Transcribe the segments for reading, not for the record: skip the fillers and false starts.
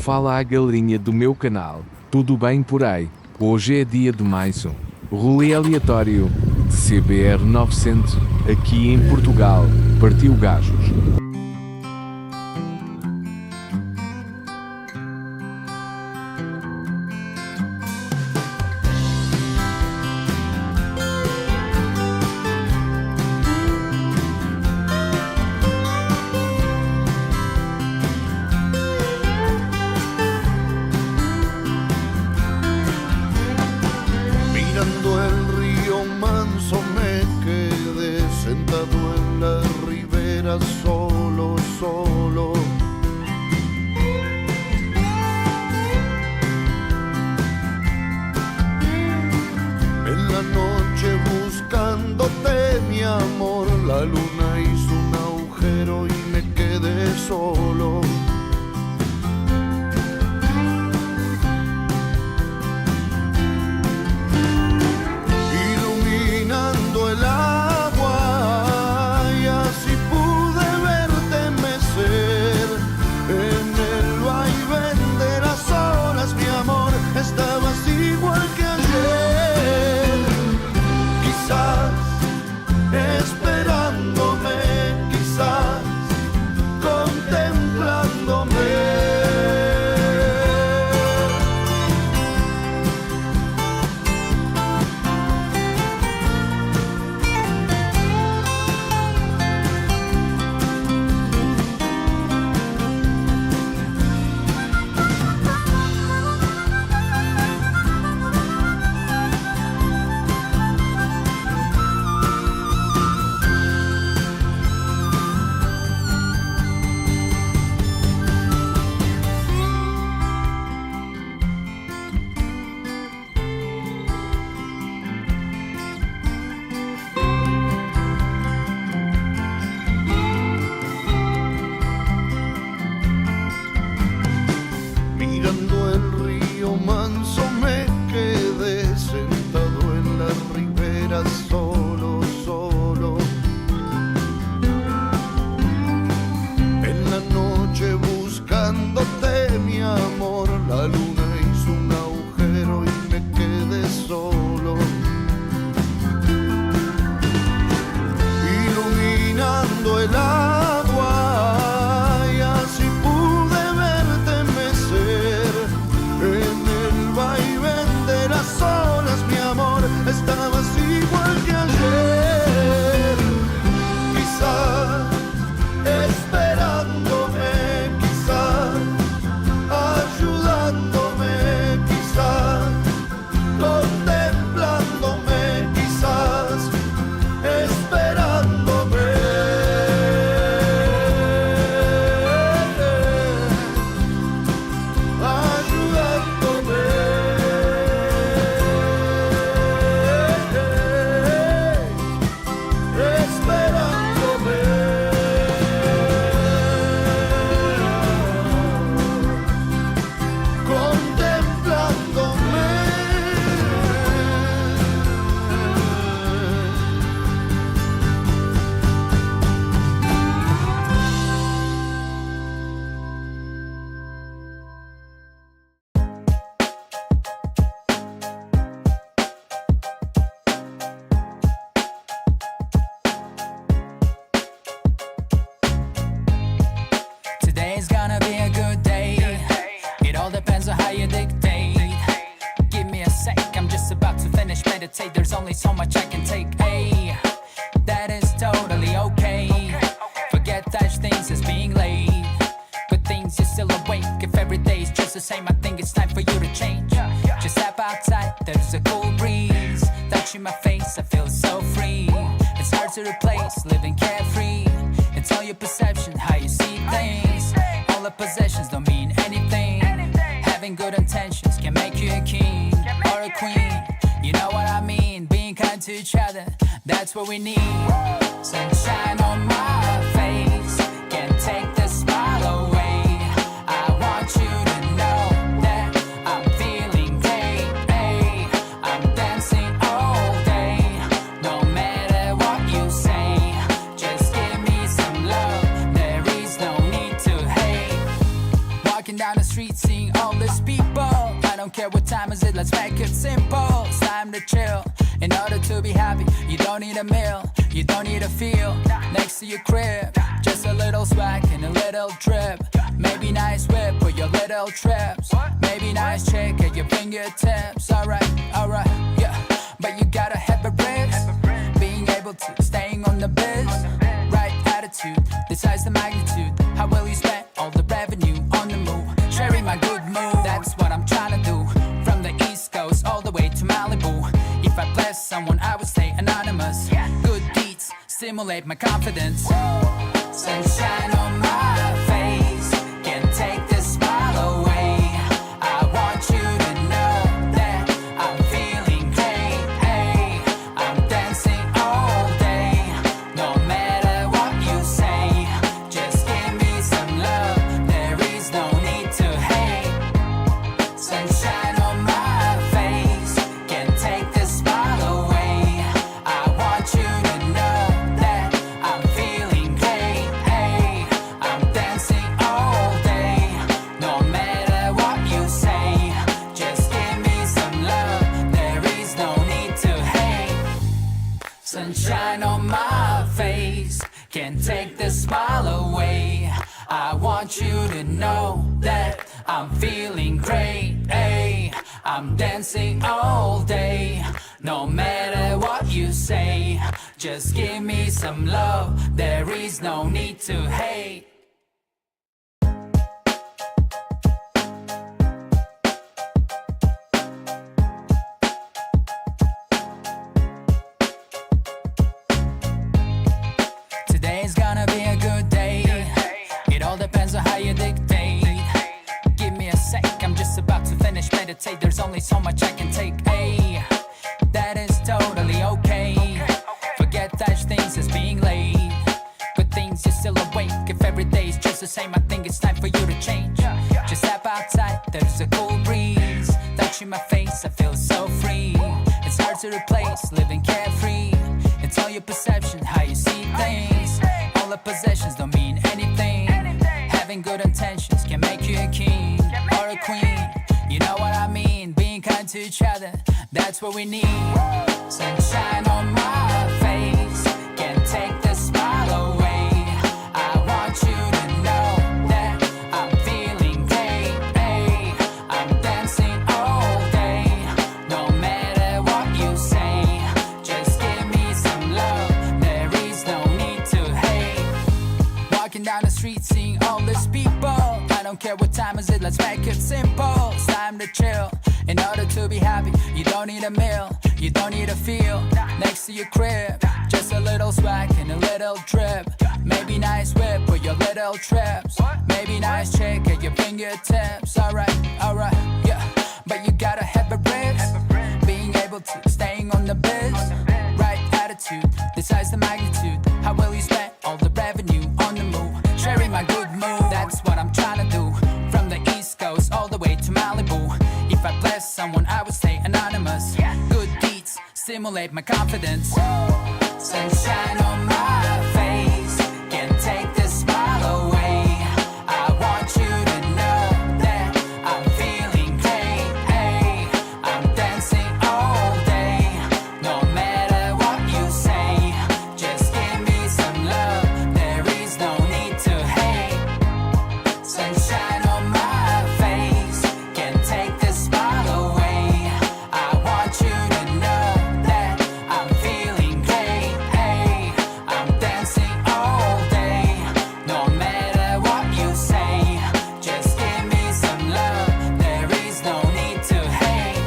fala a galinha do meu canal, tudo bem por aí? Hoje é dia de mais um rolê aleatório de CBR 900, aqui em Portugal, partiu gajos. Mirando el río manso me quedé sentado en la ribera solo, solo. En la noche buscándote mi amor, la luna hizo un agujero y me quedé solo. El agua y así pude verte mecer en el vaivén de las olas, mi amor, estabas igual que ayer, quizás esperándome, quizás contemplándome. Mirando el río manso me quedé sentado en la ribera solo, solo. En la noche buscándote mi amor, la luna hizo un agujero y me quedé solo. Iluminando el agua y así pude verte mecer en el vaivén de las olas, mi amor, estabas igual que ayer, quizás esperándome, quizás ayudándome, quizás contemplándome, quizás esperándome. Today's gonna be a good day. It all depends on how you dictate. Give me a sec, I'm just about to finish meditate. There's only so much I can take. Hey, that is totally okay. Forget such things as being late. Good things you're still awake. If every day is just the same, I think it's time for you to change. Just step outside, there's a cool breeze touching my face, I feel so free. It's hard to replace living carefree. It's all your perception, how you see things. All the possessions don't mean anything. Having good intentions can make you a king or a queen. You know what I mean? Being kind to each other, that's what we need. Sunshine on my face, can't take the smile away. I want you to know that I'm feeling great. Hey, I'm dancing all day, no matter what you say. Just give me some love, there is no need to hate. Walking down the street, seeing let's make it simple. It's time to chill. In order to be happy, you don't need a meal, you don't need a feel next to your crib. Just a little swag and a little trip. Maybe nice whip for your little trips. Maybe nice chick at your fingertips. Alright, yeah. But you gotta have a risk. Being able to, staying on the biz. Right attitude, decides the magnitude. How will you spend all the revenue on the move? Sharing my good mood, that's what I'm trying to do. From the East Coast all the way to Malibu. If I bless someone, I would stay anonymous. Good deeds stimulate my confidence. Sunshine on my face, can't take this smile away. I want you to know that I'm feeling great. Hey, I'm dancing all day, no matter what you say. Just give me some love, there is no need to hate. Sunshine on my face, can't take this smile away. I want you to know that I'm feeling great. Hey, I'm dancing all day, no matter what you say. Just give me some love, there is no need to hate. Sunshine on my face, can't take the smile away. I want you to know that I'm feeling great. Hey, I'm dancing all day, no matter what you say. Just give me some love, there is no need to hate. Today's gonna be a good day. It all depends on how you dictate. Give me a sec, I'm just about to finish meditate. There's only so much I can take. Ay, that is totally okay. Forget such things as being late. Good things, you're still awake. If every day's just the same, I think it's time for you to change. Just step outside, there's a cool breeze. Touching my face, I feel so free. It's hard to replace living carefree. It's all your perception, how you see things. All the possessions don't mean anything. Having good intentions can make you a king or a queen. You know what I mean? Being kind to each other, that's what we need. Sunshine on my face, can't take the smile away. I want you to know that I'm feeling great. Hey, I'm dancing all day, no matter what you say. Just give me some love, there is no need to hate. Walking down the street, seeing all these people. I don't care what time is it, let's make it simple. It's time to chill. In order to be happy, you don't need a meal, you don't need a feel next to your crib. Just a little swag and a little trip. Maybe nice whip for your little trips. Maybe nice chick at your fingertips. Alright, yeah. But you gotta have a risk. Being able to, staying on the biz. Right attitude, decides the magnitude. How will you spend all the revenue on the move? Sharing my good mood, that's what I'm trying to do. From the East Coast all the way to Malibu. If I bless someone, I would stay anonymous. Good deeds stimulate my confidence. Sunshine on my face, can't take this smile away. I want you to know that I'm feeling great. Hey, I'm dancing all day, no matter what you say. Just give me some love, there is no need to hate. Sunshine on my face, can't take this smile away. I want you to know that I'm feeling great. Hey, I'm dancing all day, no matter what you say. Just give me some love, there is no need to hate.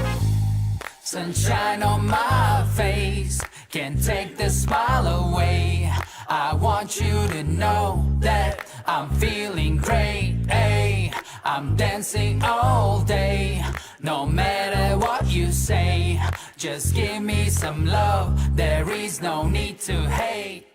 Sunshine on my face, can't take the smile away. I want you to know that I'm feeling great. Hey, I'm dancing all day, no matter what you say. Just give me some love, there is no need to hate.